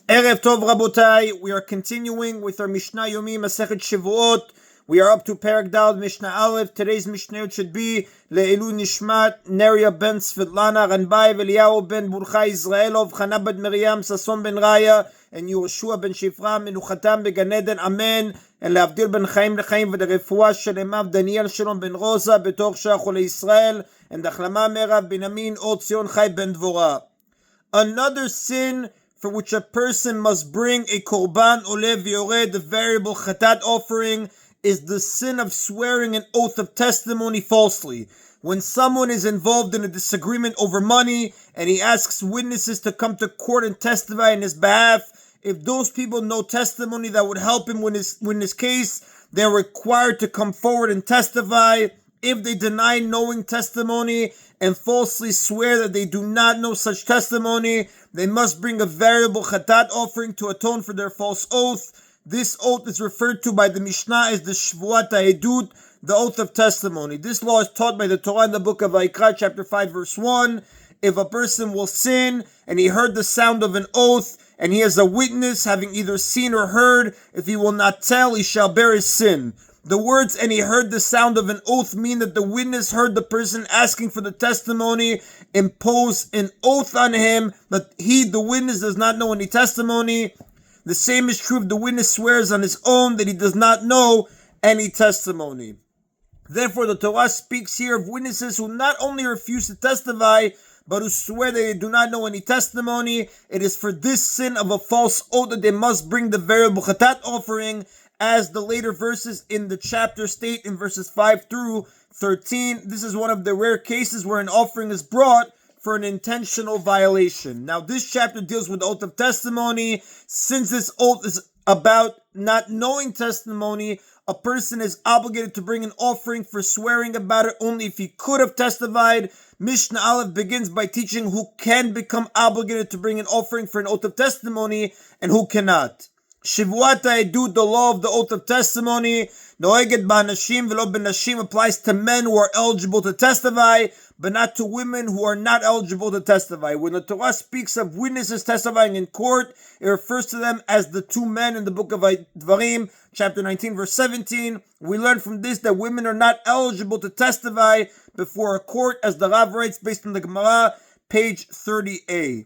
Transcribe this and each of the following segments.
Erev Tov Rabotai, we are continuing with our Mishna Yomi Masechet Shevuot. We are up to Perek Daled Mishna Alayev. Today's Mishnayot should be Le'ilu Nishmat, Neria ben Svetlana, Ranbai, Eliyahu ben Burcha Israelov, Chana ben Miriam, Sason ben Raya, and Yehoshua ben Shifra, Menuchatam beGan Eden, Amen. And Leavdil ben Chaim lechaim, v'derefua shelemav Daniel Shalom ben Rosa, Betoch Shach Israel, and Achlama Merav Binyamin Otzion Chai ben Dvorah. Another sin for which a person must bring a korban olev v'yored, the variable chatat offering, is the sin of swearing an oath of testimony falsely. When someone is involved in a disagreement over money and he asks witnesses to come to court and testify in his behalf, if those people know testimony that would help him win his case, they're required to come forward and testify. If they deny knowing testimony and falsely swear that they do not know such testimony, they must bring a variable chatat offering to atone for their false oath. This oath is referred to by the Mishnah as the Shevuot HaEdut, the oath of testimony. This law is taught by the Torah in the book of Vayikra, chapter 5, verse 1. If a person will sin and he heard the sound of an oath, and he has a witness having either seen or heard, if he will not tell, he shall bear his sin. The words "and he heard the sound of an oath" mean that the witness heard the person asking for the testimony impose an oath on him, but he, the witness, does not know any testimony. The same is true if the witness swears on his own that he does not know any testimony. Therefore, the Torah speaks here of witnesses who not only refuse to testify, but who swear that they do not know any testimony. It is for this sin of a false oath that they must bring the variable chatat offering, as the later verses in the chapter state in verses 5 through 13. This is one of the rare cases where an offering is brought for an intentional violation. Now, this chapter deals with the oath of testimony. Since this oath is about not knowing testimony, a person is obligated to bring an offering for swearing about it only if he could have testified. Mishnah Aleph begins by teaching who can become obligated to bring an offering for an oath of testimony and who cannot. Shevuot HaEdut, the law of the oath of testimony, noeget ba'anashim v'lo b'nashim, applies to men who are eligible to testify, but not to women who are not eligible to testify. When the Torah speaks of witnesses testifying in court, it refers to them as the two men in the book of Dvarim, chapter 19, verse 17. We learn from this that women are not eligible to testify before a court, as the Rav writes based on the Gemara, page 30a.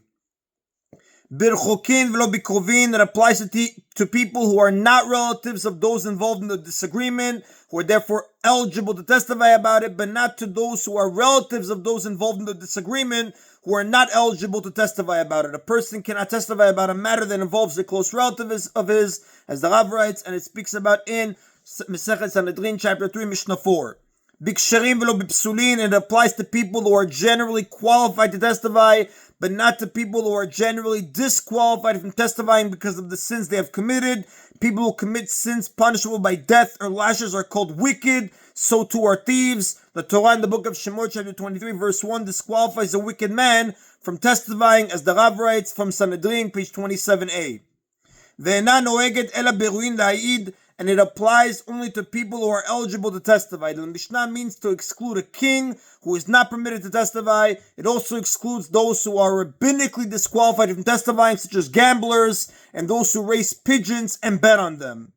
Birchokin v'lo bikrovin, that applies to people who are not relatives of those involved in the disagreement, who are therefore eligible to testify about it, but not to those who are relatives of those involved in the disagreement, who are not eligible to testify about it. A person cannot testify about a matter that involves a close relative of his, as the Rav writes, and it speaks about in Masechet Sanhedrin, chapter 3, Mishnah 4. Biksharim v'lo bipsulin, it applies to people who are generally qualified to testify, but not to people who are generally disqualified from testifying because of the sins they have committed. People who commit sins punishable by death or lashes are called wicked, so too are thieves. The Torah in the book of Shemot, chapter 23, verse 1, disqualifies a wicked man from testifying, as the Rav writes from Sanhedrin, page 27a. Ve'ena noeget ela beruin la'id, and it applies only to people who are eligible to testify. The Mishnah means to exclude a king who is not permitted to testify. It also excludes those who are rabbinically disqualified from testifying, such as gamblers and those who raise pigeons and bet on them.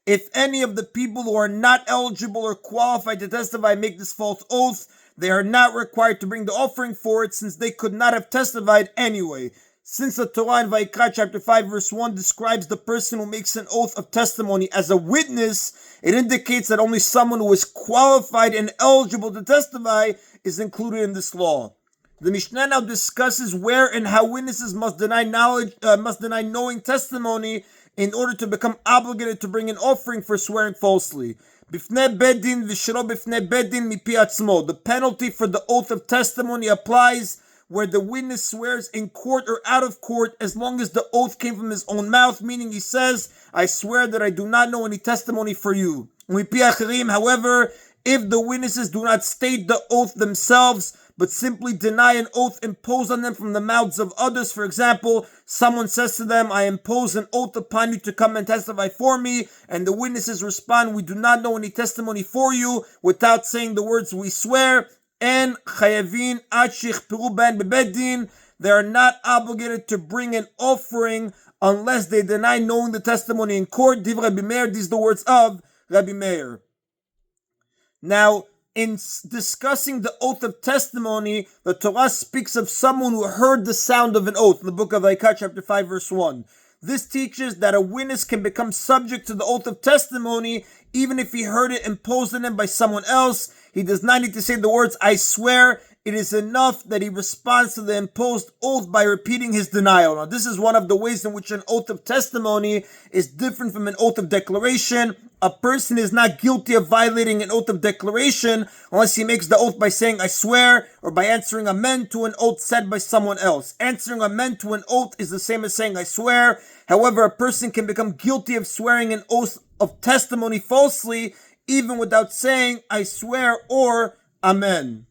If any of the people who are not eligible or qualified to testify make this false oath, they are not required to bring the offering for it, since they could not have testified anyway. Since the Torah in Vayikra chapter 5 verse 1 describes the person who makes an oath of testimony as a witness, it indicates that only someone who is qualified and eligible to testify is included in this law. The Mishnah now discusses where and how witnesses must deny knowing testimony in order to become obligated to bring an offering for swearing falsely. Bifnei bedin v'shelo bifnei bedin mipi atzmo. The penalty for the oath of testimony applies where the witness swears in court or out of court, as long as the oath came from his own mouth, meaning he says, "I swear that I do not know any testimony for you." However, if the witnesses do not state the oath themselves, but simply deny an oath imposed on them from the mouths of others, for example, someone says to them, "I impose an oath upon you to come and testify for me," and the witnesses respond, "We do not know any testimony for you," without saying the words "we swear," and chayavin ad sheichperu ben bebedin, they are not obligated to bring an offering unless they deny knowing the testimony in court. Div Rabbi Meir, these are the words of Rabbi Meir. Now, in discussing the oath of testimony, the Torah speaks of someone who heard the sound of an oath in the book of Vayikra, chapter 5, verse 1. This teaches that a witness can become subject to the oath of testimony even if he heard it imposed on him by someone else. He does not need to say the words, I swear. It is enough that he responds to the imposed oath by repeating his denial. Now, this is one of the ways in which an oath of testimony is different from an oath of declaration. A person is not guilty of violating an oath of declaration unless he makes the oath by saying, I swear, or by answering amen to an oath said by someone else. Answering amen to an oath is the same as saying, I swear. However, a person can become guilty of swearing an oath of testimony falsely, even without saying, I swear, or amen.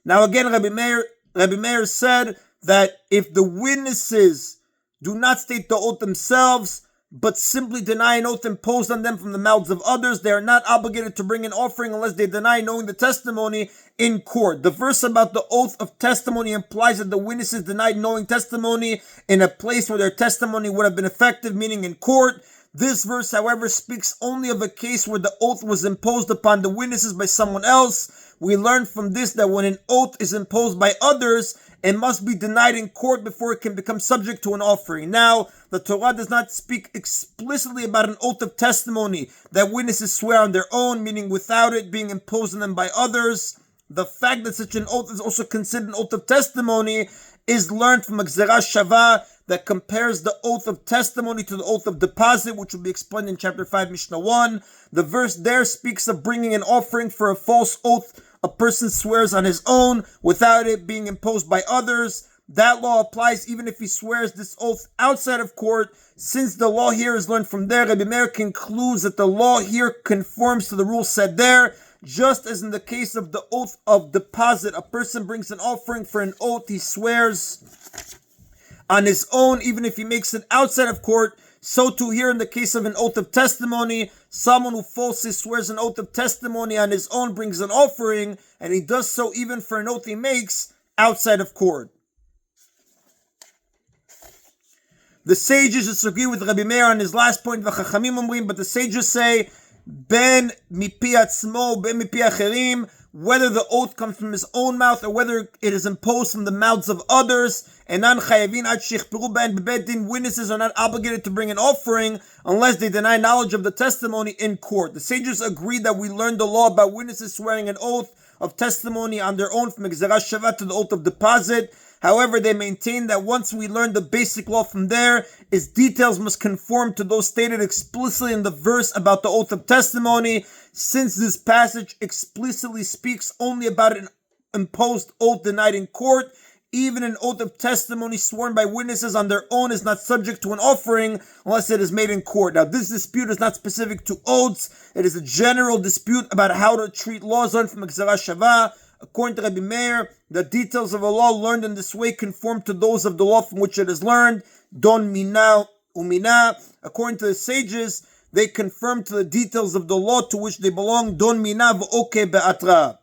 Now again, Rabbi Meir said that if the witnesses do not state the oath themselves, but simply deny an oath imposed on them from the mouths of others, they are not obligated to bring an offering unless they deny knowing the testimony in court. The verse about the oath of testimony implies that the witnesses denied knowing testimony in a place where their testimony would have been effective, meaning in court. This verse, however, speaks only of a case where the oath was imposed upon the witnesses by someone else. We learn from this that when an oath is imposed by others, it must be denied in court before it can become subject to an offering. Now, the Torah does not speak explicitly about an oath of testimony that witnesses swear on their own, meaning without it being imposed on them by others. The fact that such an oath is also considered an oath of testimony is learned from a Gzerah Shavah that compares the oath of testimony to the oath of deposit, which will be explained in chapter 5, Mishnah 1. The verse there speaks of bringing an offering for a false oath a person swears on his own without it being imposed by others. That law applies even if he swears this oath outside of court. Since the law here is learned from there, Rabbi Meir concludes that the law here conforms to the rule said there. Just as in the case of the oath of deposit, a person brings an offering for an oath he swears on his own, even if he makes it outside of court. So too here in the case of an oath of testimony, someone who falsely swears an oath of testimony on his own brings an offering, and he does so even for an oath he makes outside of court. The sages disagree with Rabbi Meir on his last point, but the sages say, Ben mipi atzmo, ben mipi acherim, whether the oath comes from his own mouth or whether it is imposed from the mouths of others. And witnesses are not obligated to bring an offering unless they deny knowledge of the testimony in court. The sages agree that we learned the law about witnesses swearing an oath of testimony on their own from Gzerah Shavah to the oath of deposit. However, they maintain that once we learn the basic law from there, its details must conform to those stated explicitly in the verse about the oath of testimony. Since this passage explicitly speaks only about an imposed oath denied in court, even an oath of testimony sworn by witnesses on their own is not subject to an offering unless it is made in court. Now, this dispute is not specific to oaths. It is a general dispute about how to treat laws learned from Gzerah Shavah. According to Rabbi Meir, the details of a law learned in this way conform to those of the law from which it is learned. Don mina umina. According to the sages, they confirm to the details of the law to which they belong. Don mina v'oke be'atra.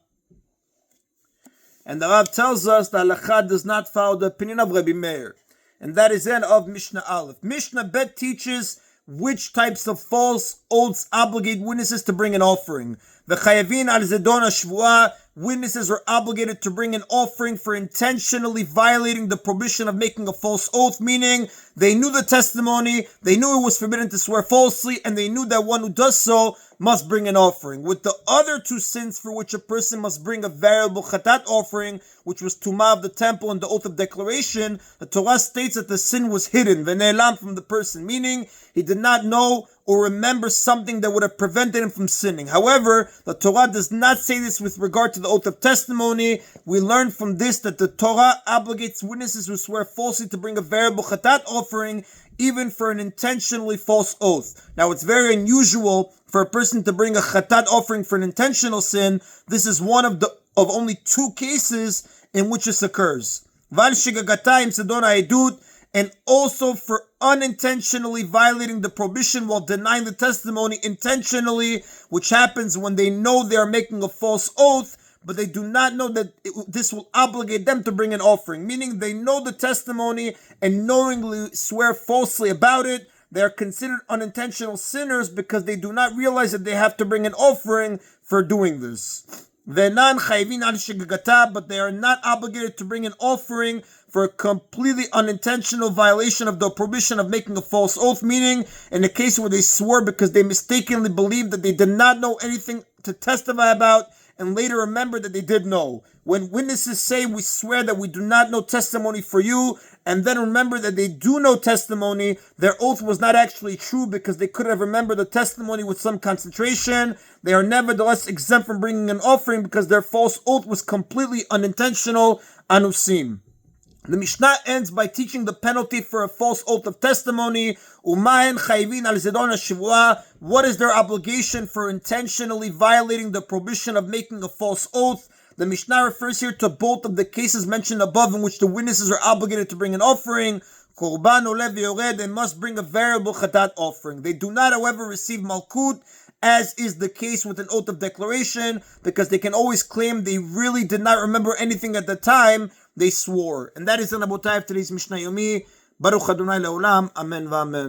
And the Rav tells us that Halakha does not follow the opinion of Rabbi Meir. And that is end of Mishnah Aleph. Mishnah Bet teaches which types of false oaths obligate witnesses to bring an offering. The Chayavin al Zedon Shevuot, witnesses are obligated to bring an offering for intentionally violating the prohibition of making a false oath, meaning they knew the testimony, they knew it was forbidden to swear falsely, and they knew that one who does so must bring an offering. With the other two sins for which a person must bring a variable chatat offering, which was tumah of the temple and the oath of declaration, the Torah states that the sin was hidden, v'ne'elam, from the person, meaning he did not know or remember something that would have prevented him from sinning. However, the Torah does not say this with regard to the oath of testimony. We learn from this that the Torah obligates witnesses who swear falsely to bring a variable chatat offering, even for an intentionally false oath. Now, it's very unusual for a person to bring a chatat offering for an intentional sin. This is one of only two cases in which this occurs. Val shigagata im sedon ha'edut, and also for unintentionally violating the prohibition while denying the testimony intentionally, which happens when they know they are making a false oath, but they do not know that this will obligate them to bring an offering. Meaning they know the testimony and knowingly swear falsely about it. They are considered unintentional sinners because they do not realize that they have to bring an offering for doing this. But they are not obligated to bring an offering for a completely unintentional violation of the prohibition of making a false oath, meaning in the case where they swore because they mistakenly believed that they did not know anything to testify about and later remember that they did know. When witnesses say we swear that we do not know testimony for you, and then remember that they do know testimony, their oath was not actually true because they could have remembered the testimony with some concentration. They are nevertheless exempt from bringing an offering because their false oath was completely unintentional, anusim. The Mishnah ends by teaching the penalty for a false oath of testimony. What is their obligation for intentionally violating the prohibition of making a false oath? The Mishnah refers here to both of the cases mentioned above in which the witnesses are obligated to bring an offering. Korban olev yored, they must bring a variable chatat offering. They do not, however, receive malkut, as is the case with an oath of declaration, because they can always claim they really did not remember anything at the time they swore. And that is the Rabotai of today's Mishna Yomi. Baruch Adonai Leolam. Amen v'amen.